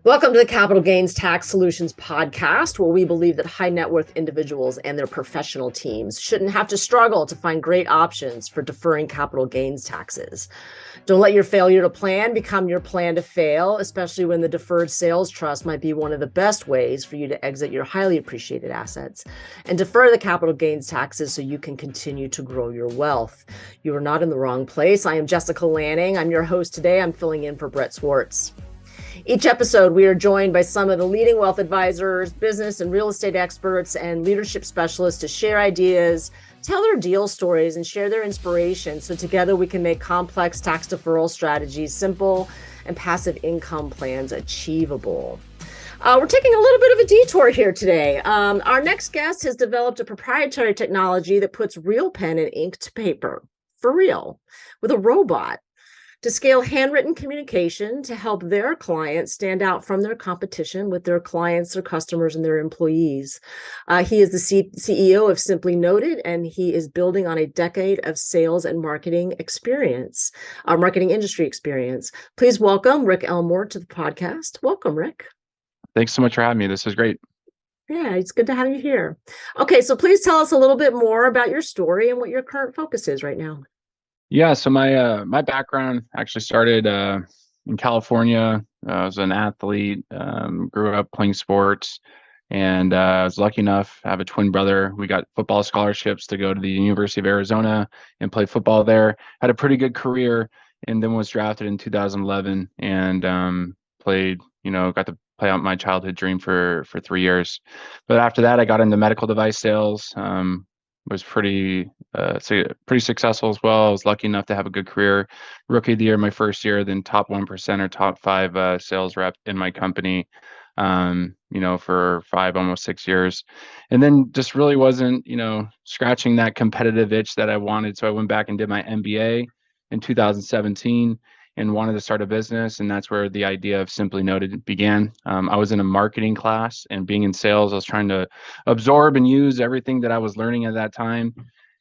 Welcome to the Capital Gains Tax Solutions podcast, where we believe that high net worth individuals and their professional teams shouldn't have to struggle to find great options for deferring capital gains taxes. Don't let your failure to plan become your plan to fail, especially when the Deferred Sales Trust might be one of the best ways for you to exit your highly appreciated assets and defer the capital gains taxes so you can continue to grow your wealth. You are not in the wrong place. I am Jessica Lanning. I'm your host today. I'm filling in for Brett Swarts. Each episode, we are joined by some of the leading wealth advisors, business and real estate experts, and leadership specialists to share ideas, tell their deal stories, and share their inspiration so together we can make complex tax deferral strategies simple and passive income plans achievable. We're taking a little bit of a detour here today. Our next guest has developed a proprietary technology that puts real pen and ink to paper, for real, with a robot, to scale handwritten communication to help their clients stand out from their competition with their clients, their customers, and their employees. He is the CEO of Simply Noted, and he is building on a decade of sales and marketing experience, marketing industry experience. Please welcome Rick Elmore to the podcast. Welcome, Rick. Thanks so much for having me. This is great. Yeah, it's good to have you here. Okay, so please tell us a little bit more about your story and what your current focus is right now. Yeah, so my background actually started in California. I was an athlete, grew up playing sports, and I was lucky enough to have a twin brother. We got football scholarships to go to the University of Arizona and play football there. Had a pretty good career, and then was drafted in 2011 and played, got to play out my childhood dream for 3 years. But after that, I got into medical device sales. Was pretty successful as well. I was lucky enough to have a good career. Rookie of the year my first year, then top 1% or top 5 sales rep in my company, for 5, almost 6 years. And then just really wasn't, scratching that competitive itch that I wanted. So I went back and did my MBA in 2017 and wanted to start a business. And that's where the idea of Simply Noted began. I was in a marketing class, and being in sales, I was trying to absorb and use everything that I was learning at that time.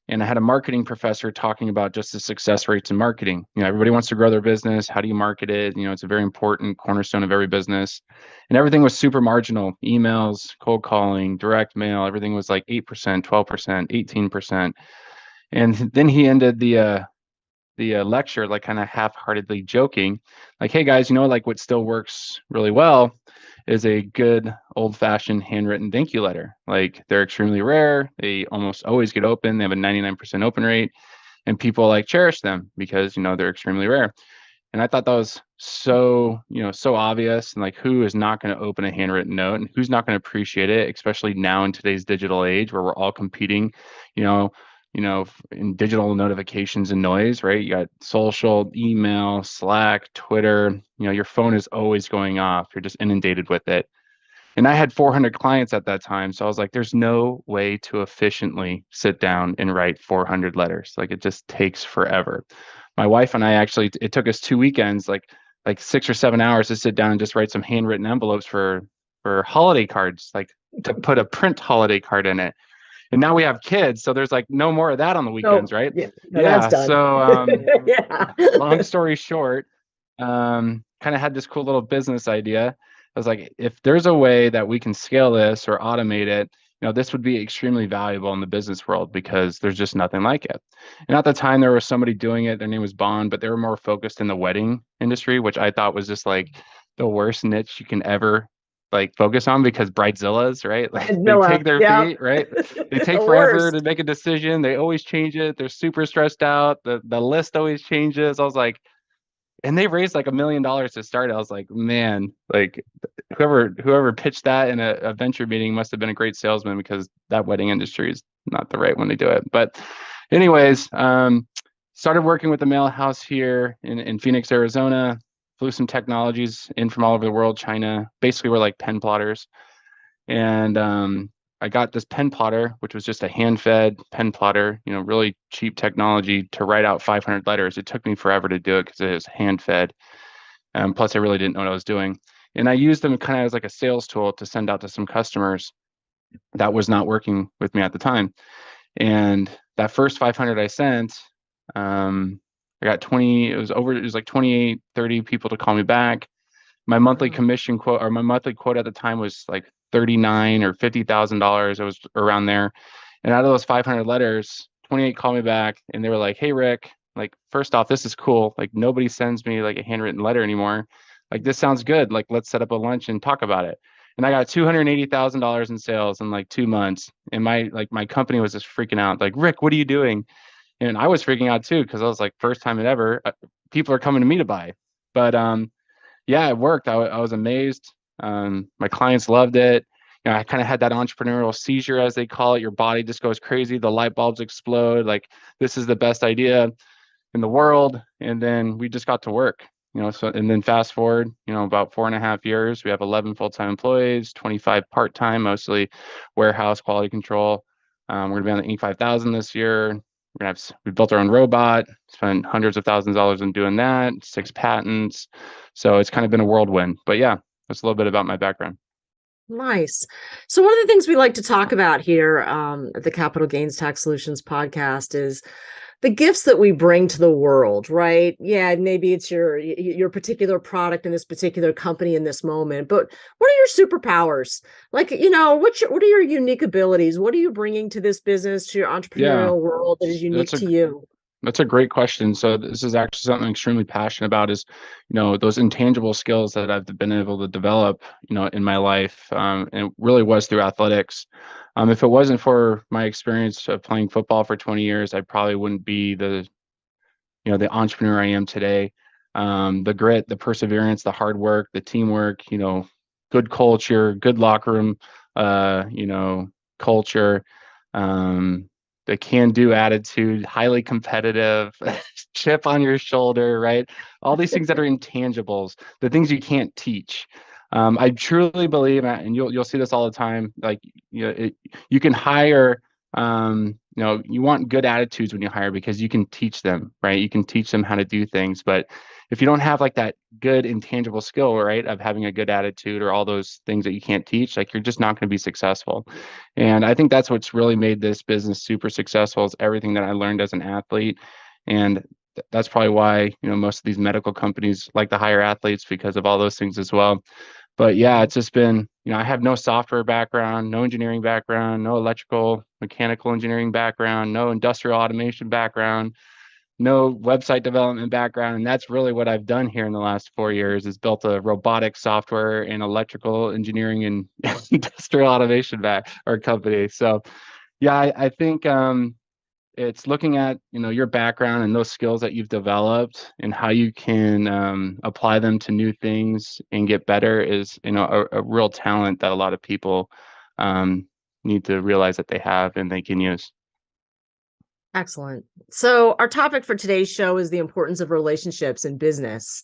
And I had a marketing professor talking about just the success rates in marketing. Everybody wants to grow their business. How do you market it? It's a very important cornerstone of every business. And everything was super marginal. Emails, cold calling, direct mail, everything was like 8%, 12%, 18%. And then he ended the lecture, like kind of half-heartedly joking, like, hey guys, like what still works really well is a good old-fashioned handwritten thank you letter. Like, they're extremely rare. They almost always get open. They have a 99% open rate, and people cherish them because, they're extremely rare. And I thought that was so obvious. And who is not going to open a handwritten note, and who's not going to appreciate it, especially now in today's digital age where we're all competing, in digital notifications and noise, right? You got social, email, Slack, Twitter, your phone is always going off. You're just inundated with it. And I had 400 clients at that time. So I was like, there's no way to efficiently sit down and write 400 letters. It just takes forever. My wife and I actually, it took us 2 weekends, like 6 or 7 hours to sit down and just write some handwritten envelopes for holiday cards, to put a print holiday card in it. And now we have kids, so there's no more of that on the weekends, right? That's done. So Yeah. Long story short, kind of had this cool little business idea. I was like, if there's a way that we can scale this or automate it, this would be extremely valuable in the business world because there's just nothing like it. And at the time, there was somebody doing it. Their name was Bond, but they were more focused in the wedding industry, which I thought was just the worst niche you can ever focus on, because bridezillas, right? They take their feet, right? They take forever to make a decision. They always change it. They're super stressed out. The list always changes. I was like, and they raised $1 million to start. I was like, man, whoever pitched that in a venture meeting must have been a great salesman, because that wedding industry is not the right one to do it. But anyways, started working with the mail house here in Phoenix, Arizona. Flew some technologies in from all over the world, China. Basically, we're like pen plotters. And I got this pen plotter, which was just a hand-fed pen plotter, really cheap technology to write out 500 letters. It took me forever to do it because it was hand-fed. Plus, I really didn't know what I was doing. And I used them kind of as a sales tool to send out to some customers that was not working with me at the time. And that first 500 I sent, I got 20, it was 28, 30 people to call me back. My monthly Wow. commission quote, or my monthly quote at the time, was like $39,000 or $50,000. It was around there. And out of those 500 letters, 28 called me back and they were like, "Hey, Rick, like, first off, this is cool. Like, nobody sends me like a handwritten letter anymore. Like, this sounds good. Like, let's set up a lunch and talk about it." And I got $280,000 in sales in like 2 months. And my company was just freaking out. Like, "Rick, what are you doing?" And I was freaking out too, because I was like, first time ever, people are coming to me to buy. But yeah, it worked. I was amazed. My clients loved it. I kind of had that entrepreneurial seizure, as they call it. Your body just goes crazy. The light bulbs explode. Like, this is the best idea in the world. And then we just got to work. So, and then fast forward, about 4.5 years, we have 11 full-time employees, 25 part-time, mostly warehouse quality control. We're gonna be on the Inc. 5000 this year. We built our own robot, spent hundreds of thousands of dollars in doing that, 6 patents. So it's kind of been a whirlwind. But yeah, that's a little bit about my background. Nice. So one of the things we like to talk about here at the Capital Gains Tax Solutions podcast is the gifts that we bring to the world, right? Yeah, maybe it's your particular product in this particular company in this moment, but what are your superpowers? Like, what are your unique abilities? What are you bringing to this business, to your Yeah, entrepreneurial world that is unique that's a to you? That's a great question. So this is actually something I'm extremely passionate about, is, those intangible skills that I've been able to develop, in my life. And it really was through athletics. If it wasn't for my experience of playing football for 20 years, I probably wouldn't be the entrepreneur I am today. The grit, the perseverance, the hard work, the teamwork, good culture, good locker room, culture, um, the can-do attitude, highly competitive, chip on your shoulder, right? All these things that are intangibles, the things you can't teach. I truly believe, and you'll see this all the time. Like, you can hire. You want good attitudes when you hire, because you can teach them, right? You can teach them how to do things. But if you don't have like that good intangible skill, right, of having a good attitude, or all those things that you can't teach, like, you're just not going to be successful. And I think that's what's really made this business super successful, is everything that I learned as an athlete. And that's probably why, most of these medical companies like to hire athletes, because of all those things as well. But yeah, it's just been, I have no software background, no engineering background, no electrical, mechanical engineering background, no industrial automation background, no website development background. And that's really what I've done here in the last 4 years, is built a robotic software and electrical engineering and industrial automation company. So yeah, I think it's looking at, your background and those skills that you've developed, and how you can apply them to new things and get better, is, a real talent that a lot of people need to realize that they have and they can use. Excellent. So our topic for today's show is the importance of relationships in business,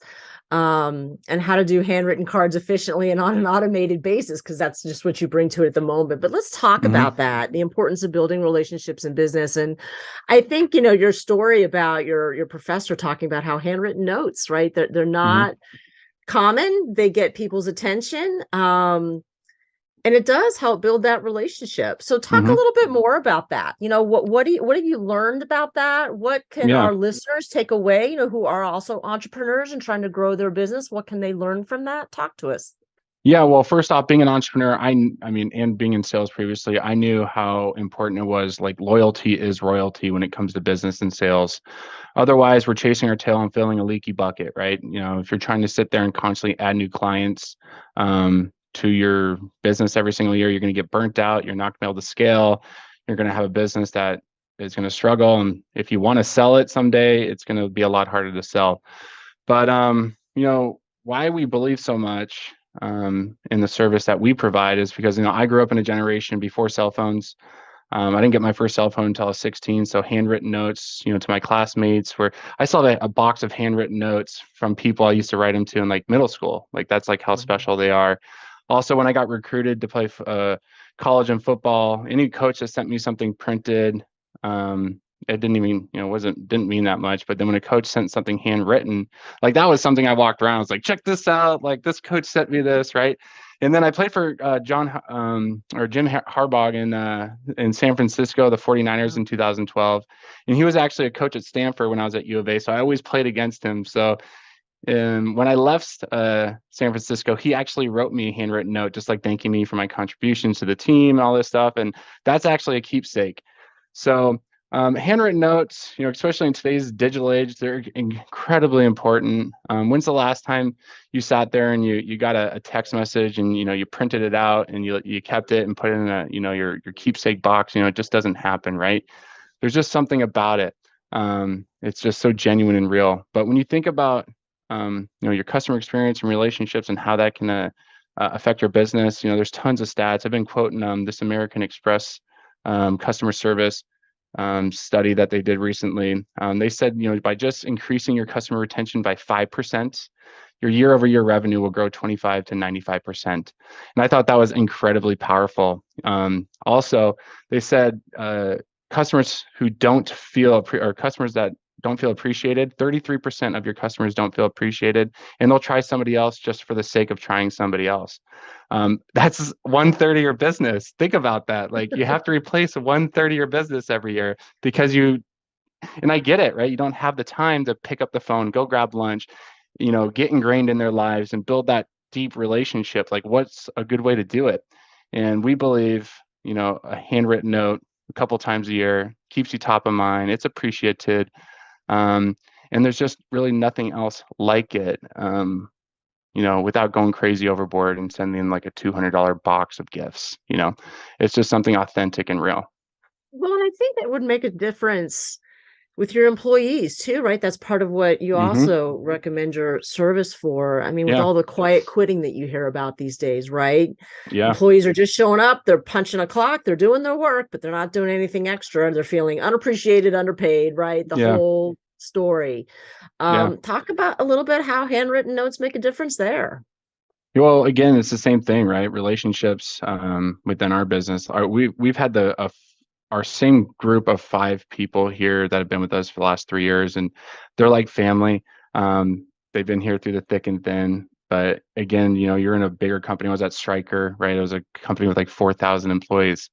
and how to do handwritten cards efficiently and on an automated basis, because that's just what you bring to it at the moment. But let's talk Mm-hmm. about that, the importance of building relationships in business. And I think, your story about your professor talking about how handwritten notes, right? They're Mm-hmm. not common. They get people's attention. And it does help build that relationship. So talk a Mm-hmm. little bit more about that. What have you learned about that? What can Yeah. our listeners take away, who are also entrepreneurs and trying to grow their business? What can they learn from that? Talk to us. Yeah, well, first off, being an entrepreneur, I mean, and being in sales previously, I knew how important it was. Like, loyalty is royalty when it comes to business and sales. Otherwise, we're chasing our tail and filling a leaky bucket, right? If you're trying to sit there and constantly add new clients to your business every single year, you're going to get burnt out. You're not going to be able to scale. You're going to have a business that is going to struggle. And if you want to sell it someday, it's going to be a lot harder to sell. But why we believe so much in the service that we provide is because, I grew up in a generation before cell phones. I didn't get my first cell phone until I was 16. So handwritten notes, to my classmates, where I saw a box of handwritten notes from people I used to write them to in like middle school. Like, that's like how special they are. Also, when I got recruited to play college and football, any coach that sent me something printed, it didn't even, didn't mean that much. But then when a coach sent something handwritten, like, that was something I walked around. I was like, check this out. Like, this coach sent me this, right? And then I played for Jim Harbaugh in San Francisco, the 49ers in 2012. And he was actually a coach at Stanford when I was at U of A. So I always played against him. So And when I left San Francisco, he actually wrote me a handwritten note, just like thanking me for my contributions to the team, all this stuff. And that's actually a keepsake. So handwritten notes, especially in today's digital age, they're incredibly important. When's the last time you sat there and you got a text message and you printed it out and you kept it and put it in your keepsake box? It just doesn't happen, right? There's just something about it. It's just so genuine and real. But when you think about your customer experience and relationships and how that can affect your business, there's tons of stats. I've been quoting this American Express customer service study that they did recently. They said, by just increasing your customer retention by 5%, your year-over-year revenue will grow 25 to 95%. And I thought that was incredibly powerful. Also, they said customers who don't feel, or customers that don't feel appreciated, 33% of your customers don't feel appreciated, and they'll try somebody else just for the sake of trying somebody else. That's 1/3 of your business. Think about that. Like, you have to replace 1/3 of your business every year because and I get it, right? You don't have the time to pick up the phone, go grab lunch, get ingrained in their lives and build that deep relationship. Like, what's a good way to do it? And we believe, a handwritten note a couple times a year keeps you top of mind. It's appreciated. And there's just really nothing else like it, without going crazy overboard and sending like a $200 box of gifts. It's just something authentic and real. Well, and I think that would make a difference with your employees too, right? That's part of what you also recommend your service for. I mean, with all the quiet quitting that you hear about these days, right? Yeah. Employees are just showing up, they're punching a clock, they're doing their work, but they're not doing anything extra. They're feeling unappreciated, underpaid, right? The whole story. Talk about a little bit how handwritten notes make a difference there. Well, again, it's the same thing, right? Relationships within our business. We've had our same group of 5 people here that have been with us for the last 3 years, and they're like family. They've been here through the thick and thin. But again, you're in a bigger company. I was at Stryker, right? It was a company with like 4,000 employees.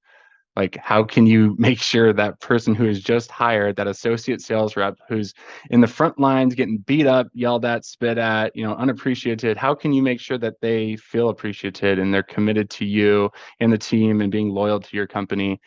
Like, how can you make sure that person who is just hired, that associate sales rep who's in the front lines getting beat up, yelled at, spit at, unappreciated, how can you make sure that they feel appreciated and they're committed to you and the team and being loyal to your company?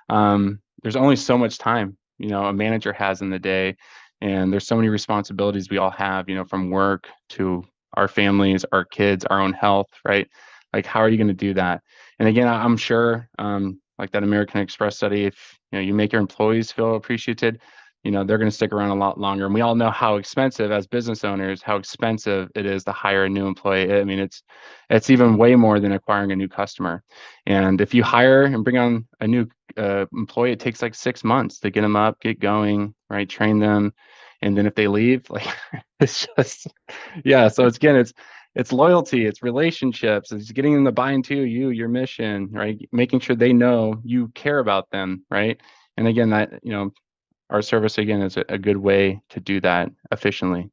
There's only so much time, a manager has in the day, and there's so many responsibilities we all have, from work to our families, our kids, our own health, right? Like, how are you going to do that? And again, I'm sure, like that American Express study, if you make your employees feel appreciated, they're going to stick around a lot longer. And we all know how expensive, as business owners, how expensive it is to hire a new employee. I mean, it's even way more than acquiring a new customer. And if you hire and bring on a new employee, it takes like 6 months to get them up, get going, right? Train them. And then if they leave, like, it's just, So it's loyalty, it's relationships, it's getting them to buy into your mission, right? Making sure they know you care about them, right? And again, that, our service, again, is a good way to do that efficiently.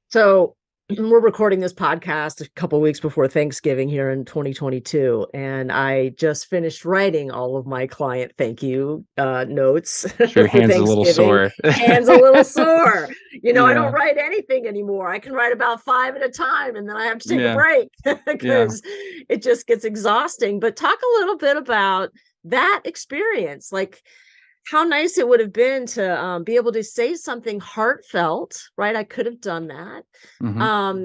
So we're recording this podcast a couple of weeks before Thanksgiving here in 2022, and I just finished writing all of my client thank you notes Sure, for hands a little sore. Hands a little sore. I don't write anything anymore. I can write about 5 at a time, and then I have to take a break because it just gets exhausting. But talk a little bit about that experience, like how nice it would have been to be able to say something heartfelt, right? I could have done that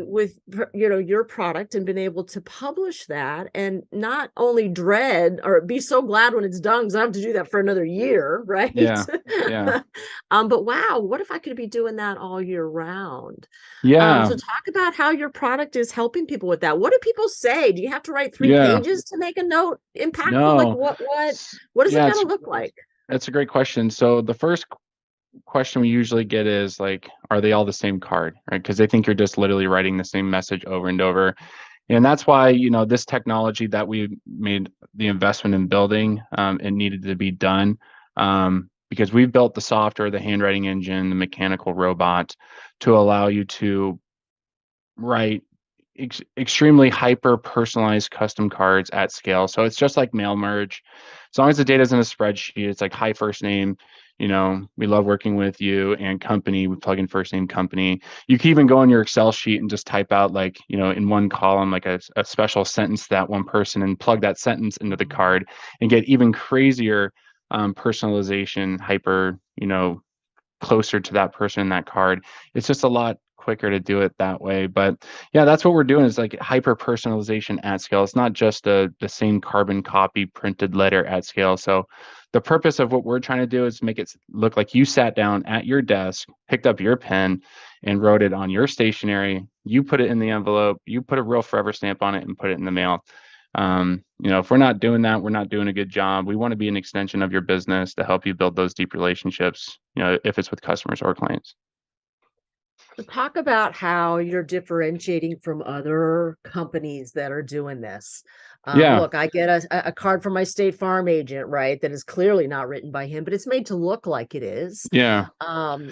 with your product and been able to publish that, and not only dread or be so glad when it's done, because I have to do that for another year, right? But wow, what if I could be doing that all year round? So talk about how your product is helping people with that. What do people say? Do you have to write 3 pages to make a note impactful? No. Like what does it gotta look like? That's a great question. So the first question we usually get is like, are they all the same card, right? Because they think you're just literally writing the same message over and over. And that's why, this technology that we made the investment in building, it needed to be done, because we've built the software, the handwriting engine, the mechanical robot to allow you to write extremely hyper personalized custom cards at scale. So it's just like mail merge. As long as the data is in a spreadsheet, it's like hi first name, we love working with you and company. We plug in first name company. You can even go on your Excel sheet and just type out like, in one column, like a special sentence to that one person and plug that sentence into the card and get even crazier personalization, hyper, closer to that person in that card. It's just a lot quicker to do it that way. But yeah, that's what we're doing is like hyper personalization at scale. It's not just the same carbon copy printed letter at scale. So the purpose of what we're trying to do is make it look like you sat down at your desk, picked up your pen and wrote it on your stationery. You put it in the envelope, you put a real forever stamp on it and put it in the mail. If we're not doing that, we're not doing a good job. We want to be an extension of your business to help you build those deep relationships, if it's with customers or clients. So talk about how you're differentiating from other companies that are doing this. Yeah. Look, I get a card from my State Farm agent, right? That is clearly not written by him, but it's made to look like it is. Yeah.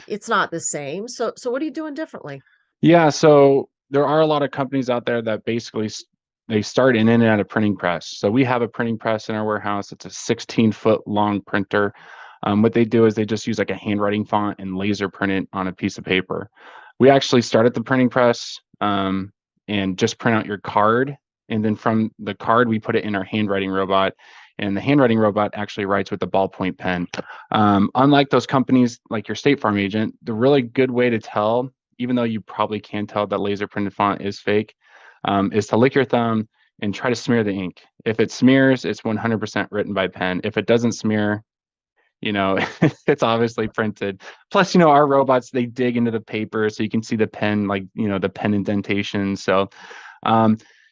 It's not the same. So what are you doing differently? Yeah. So there are a lot of companies out there that basically they start in and out of printing press. So we have a printing press in our warehouse. It's a 16-foot long printer. What they do is they just use like a handwriting font and laser print it on a piece of paper. We actually start at the printing press and just print out your card. And then from the card, we put it in our handwriting robot. And the handwriting robot actually writes with a ballpoint pen. Unlike those companies like your State Farm agent, the really good way to tell, even though you probably can tell that laser printed font is fake, is to lick your thumb and try to smear the ink. If it smears, it's 100% written by pen. If it doesn't smear, it's obviously printed. Plus, our robots, they dig into the paper so you can see the pen, like, the pen indentation. So,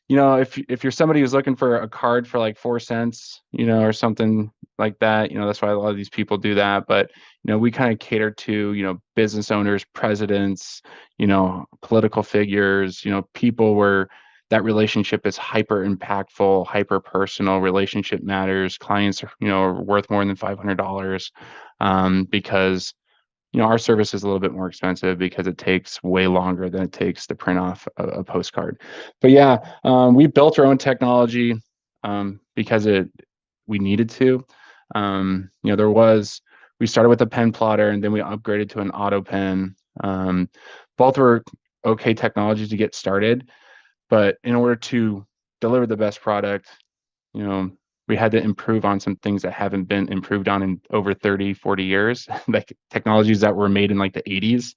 if you're somebody who's looking for a card for like 4 cents, or something like that, that's why a lot of these people do that. But, we kind of cater to, business owners, presidents, political figures, people where that relationship is hyper impactful, hyper personal. Relationship matters. Clients are worth more than $500 because our service is a little bit more expensive because it takes way longer than it takes to print off a postcard. But yeah, we built our own technology because we needed to. We started with a pen plotter and then we upgraded to an auto pen. Both were okay technologies to get started. But in order to deliver the best product, we had to improve on some things that haven't been improved on in over 30, 40 years, like technologies that were made in like the 80s.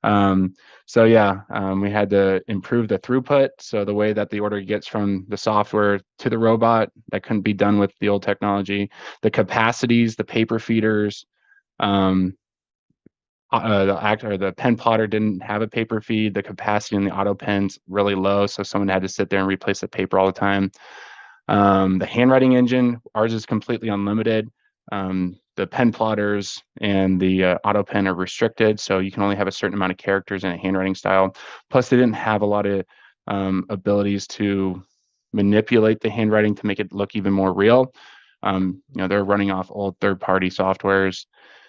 We had to improve the throughput. So the way that the order gets from the software to the robot, that couldn't be done with the old technology. The capacities, the paper feeders, the pen plotter didn't have a paper feed. The capacity in the auto pen's really low, so someone had to sit there and replace the paper all the time. The handwriting engine, ours is completely unlimited. The pen plotters and the auto pen are restricted, so you can only have a certain amount of characters in a handwriting style. Plus, they didn't have a lot of abilities to manipulate the handwriting to make it look even more real. They're running off old third-party softwares.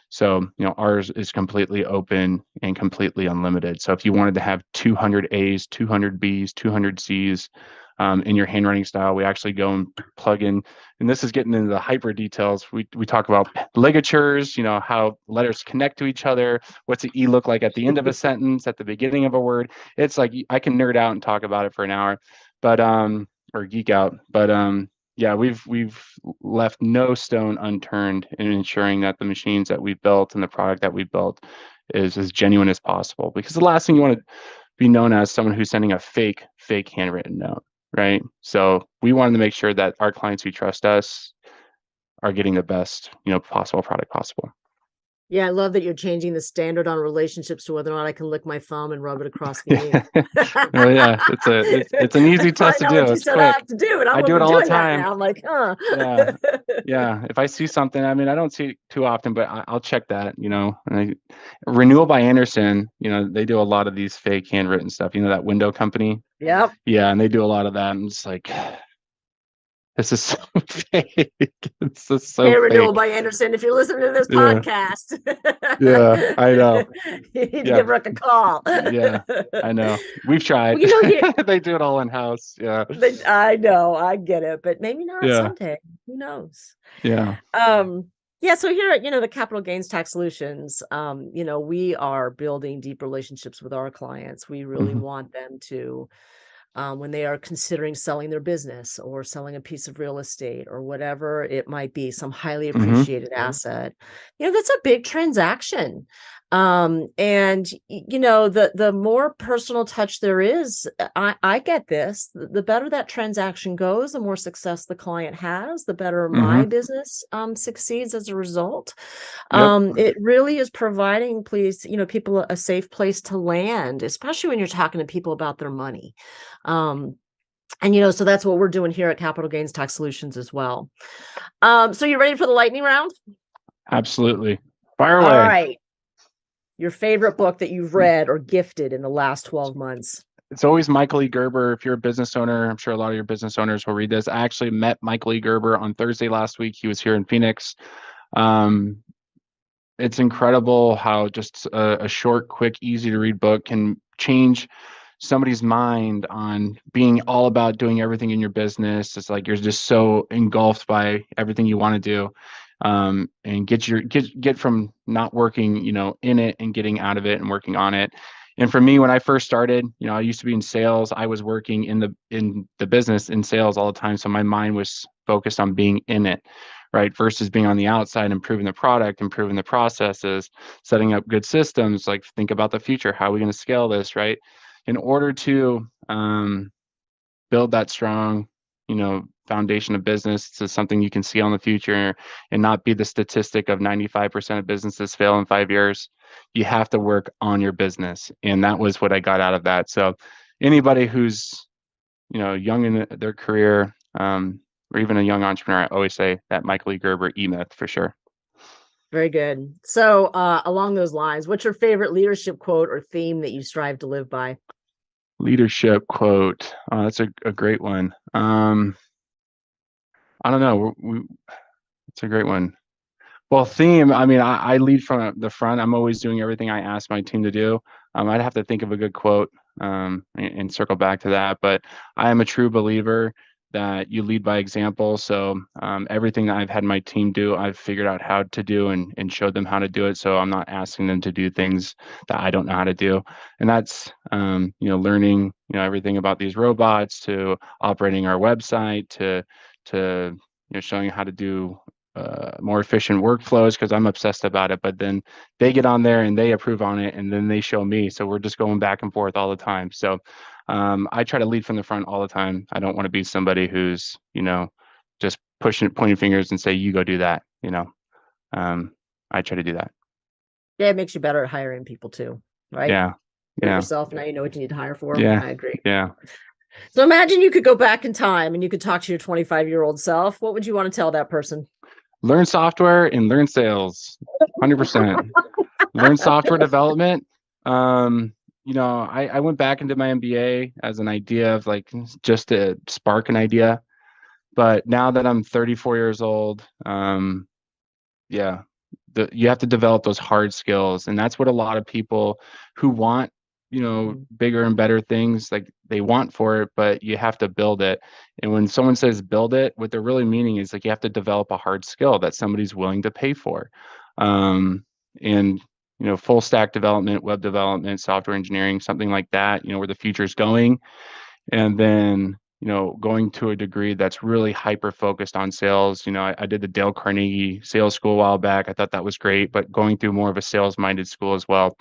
So, ours is completely open and completely unlimited. So if you wanted to have 200 A's, 200 B's, 200 C's in your handwriting style, we actually go and plug in, and this is getting into the hyper details. We talk about ligatures, how letters connect to each other. What's an E look like at the end of a sentence, at the beginning of a word? It's like, I can nerd out and talk about it for an hour, but, or geek out. But, yeah, we've left no stone unturned in ensuring that the machines that we've built and the product that we've built is as genuine as possible. Because the last thing you want to be known as someone who's sending a fake handwritten note, right? So we wanted to make sure that our clients who trust us are getting the best, possible product possible. Yeah, I love that you're changing the standard on relationships to whether or not I can lick my thumb and rub it across the ink. Oh yeah, it's an easy test to do. It's quick. I have to do it. I do it all the time. Now. I'm like, huh. Yeah. If I see something, I don't see it too often, but I'll check that. Renewal by Anderson, they do a lot of these fake handwritten stuff. That window company. Yep. Yeah, and they do a lot of that. I'm just like, this is so fake. It's just so fake. Renewal by Anderson, if you're listening to this podcast. Yeah, I know. You need to give Rick a call. Yeah, I know. We've tried. Well, they do it all in-house. Yeah. I know. I get it. But maybe not someday. Who knows? Yeah. Yeah, so here at, the Capital Gains Tax Solutions, we are building deep relationships with our clients. We really Hmm. want them to, when they are considering selling their business or selling a piece of real estate or whatever it might be, some highly Hmm. appreciated asset, that's a big transaction. And the more personal touch there is, I get this, the better that transaction goes, the more success the client has, the better my Hmm. business succeeds as a result. Yep. It really is providing, please, people a safe place to land, especially when you're talking to people about their money. Um, and so that's what we're doing here at Capital Gains Tax Solutions as well. So you ready for the lightning round? Absolutely. Fire All away. right. Your favorite book that you've read or gifted in the last 12 months? It's always Michael E. Gerber. If you're a business owner, I'm sure a lot of your business owners will read this. I actually met Michael E. Gerber on Thursday last week. He was here in Phoenix. Um, it's incredible how just a short, quick, easy to read book can change somebody's mind on being all about doing everything in your business. It's like you're just so engulfed by everything you want to do, and get from not working, in it and getting out of it and working on it. And for me, when I first started, I used to be in sales. I was working in the business in sales all the time, so my mind was focused on being in it, right? Versus being on the outside, improving the product, improving the processes, setting up good systems. Like think about the future. How are we going to scale this, right? In order to build that strong, foundation of business to something you can see on the future and not be the statistic of 95% of businesses fail in 5 years, you have to work on your business. And that was what I got out of that. So anybody who's, young in their career, or even a young entrepreneur, I always say that Michael E. Gerber E-Myth for sure. Very good. So along those lines, what's your favorite leadership quote or theme that you strive to live by? Leadership quote. Oh, that's a great one. I don't know. It's a great one. Well, theme, I mean, I lead from the front. I'm always doing everything I ask my team to do. I'd have to think of a good quote, and circle back to that. But I am a true believer that you lead by example. So everything that I've had my team do, I've figured out how to do and showed them how to do it. So I'm not asking them to do things that I don't know how to do. And that's, learning, everything about these robots to operating our website to showing how to do more efficient workflows because I'm obsessed about it. But then they get on there and they approve on it, and then they show me. So we're just going back and forth all the time. So I try to lead from the front all the time. I don't want to be somebody who's just pointing fingers and say you go do that. I try to do that. Yeah, it makes you better at hiring people too, right? Yeah, Do it yeah, yourself. Now you know what you need to hire for. yeah, I agree. yeah. So imagine you could go back in time and you could talk to your 25-year-old self. What would you want to tell that person? Learn software and learn sales. 100%. Learn software development. I went back into my MBA as an idea of like just to spark an idea. But now that I'm 34 years old, yeah, you have to develop those hard skills. And that's what a lot of people who want, bigger and better things, like they want for it, but you have to build it. And when someone says build it, what they're really meaning is like you have to develop a hard skill that somebody's willing to pay for. And full stack development, web development, software engineering, something like that, where the future is going. And then going to a degree that's really hyper focused on sales. I did the Dale Carnegie sales school a while back. I thought that was great, but going through more of a sales minded school as well,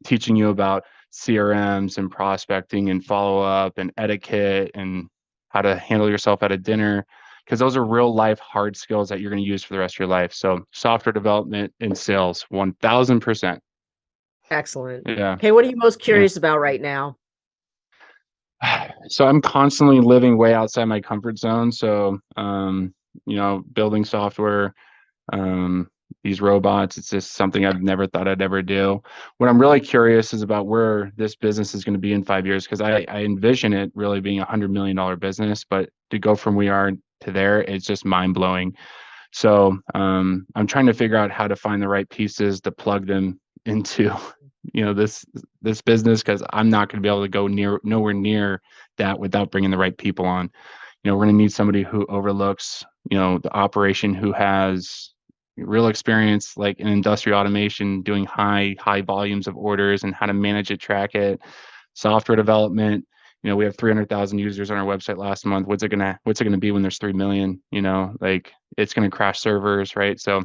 teaching you about CRMs and prospecting and follow up and etiquette and how to handle yourself at a dinner, because those are real life hard skills that you're going to use for the rest of your life. So software development and sales, 1000%. Excellent. Yeah. Okay, what are you most Yeah. curious about right now? So I'm constantly living way outside my comfort zone. So, building software, um, these robots, it's just something I've never thought I'd ever do. What I'm really curious is about where this business is going to be in 5 years, because I envision it really being $100 million business, but to go from we are to there, it's just mind blowing. So I'm trying to figure out how to find the right pieces to plug them into, this business, because I'm not going to be able to go nowhere near that without bringing the right people on. We're going to need somebody who overlooks, the operation, who has real experience like in industrial automation, doing high volumes of orders and how to manage it, track it, software development. We have 300,000 users on our website last month. What's it gonna be when there's 3 million? Like it's gonna crash servers, right? So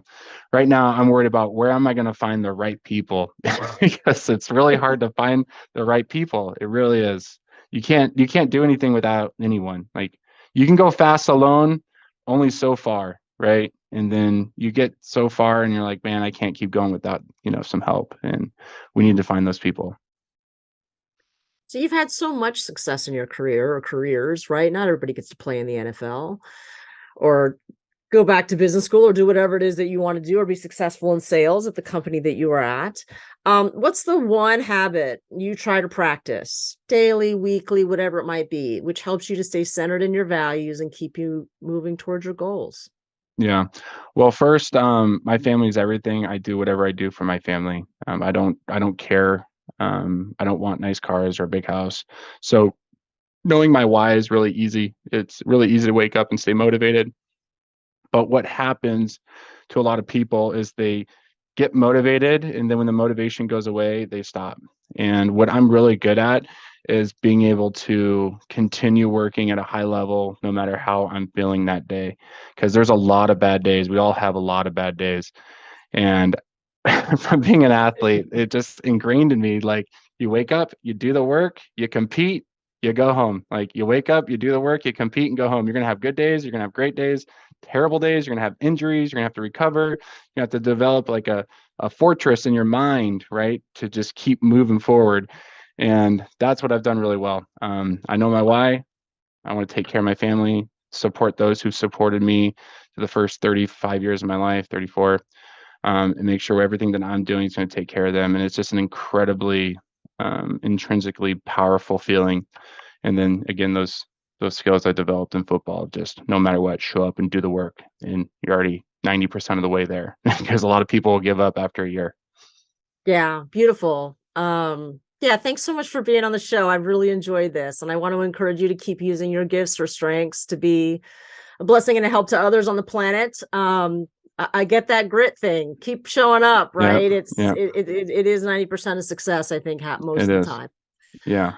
right now I'm worried about where am I gonna find the right people because it's really hard to find the right people. It really is. You can't do anything without anyone. Like you can go fast alone only so far, right? And then you get so far and you're like, man, I can't keep going without, some help. And we need to find those people. So you've had so much success in your career or careers, right? Not everybody gets to play in the NFL or go back to business school or do whatever it is that you want to do or be successful in sales at the company that you are at. What's the one habit you try to practice daily, weekly, whatever it might be, which helps you to stay centered in your values and keep you moving towards your goals? Yeah. Well, first, my family is everything. I do whatever I do for my family. I don't care. I don't want nice cars or a big house. So knowing my why is really easy. It's really easy to wake up and stay motivated. But what happens to a lot of people is they get motivated, and then when the motivation goes away, they stop. And what I'm really good at is being able to continue working at a high level no matter how I'm feeling that day. Because there's a lot of bad days. We all have a lot of bad days. And from being an athlete, it just ingrained in me, like you wake up, you do the work, you compete, you go home. Like you wake up, you do the work, you compete and go home. You're going to have good days, you're going to have great days, terrible days, you're going to have injuries, you're going to have to recover. You have to develop like a fortress in your mind, right? To just keep moving forward. And that's what I've done really well. I know my why. I want to take care of my family, support those who supported me for the first 35 years of my life, 34. And make sure everything that I'm doing is going to take care of them. And it's just an incredibly intrinsically powerful feeling. And then again, those skills I developed in football, just no matter what, show up and do the work. And you're already 90% of the way there because a lot of people will give up after a year. Yeah, beautiful. Yeah, thanks so much for being on the show. I've really enjoyed this, and I want to encourage you to keep using your gifts or strengths to be a blessing and a help to others on the planet. I get that grit thing. Keep showing up, right? It is 90% of success, I think, most of the time. Yeah.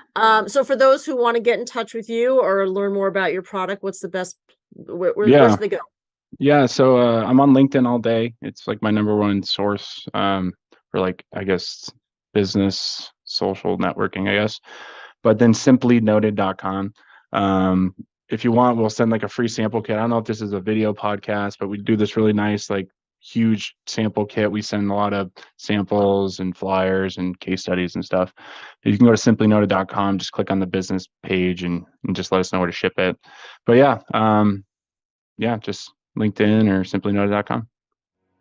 So for those who want to get in touch with you or learn more about your product, what's the best, where should they go? Yeah. So I'm on LinkedIn all day. It's like my number one source for like, I guess, business, social networking, I guess. But then simplynoted.com. If you want, we'll send like a free sample kit. I don't know if this is a video podcast, but we do this really nice, like huge sample kit. We send a lot of samples and flyers and case studies and stuff. You can go to simplynoted.com, just click on the business page and just let us know where to ship it. But yeah, just LinkedIn or simplynoted.com.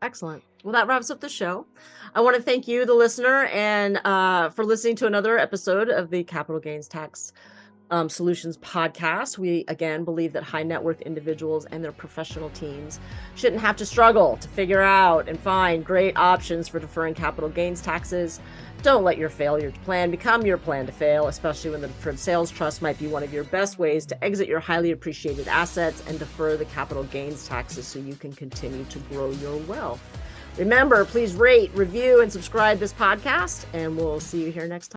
Excellent. Well, that wraps up the show. I want to thank you, the listener, and for listening to another episode of the Capital Gains Tax Solutions podcast. We again believe that high net worth individuals and their professional teams shouldn't have to struggle to figure out and find great options for deferring capital gains taxes. Don't let your failure to plan become your plan to fail, especially when the Deferred Sales Trust might be one of your best ways to exit your highly appreciated assets and defer the capital gains taxes so you can continue to grow your wealth. Remember, please rate, review, and subscribe this podcast, and we'll see you here next time.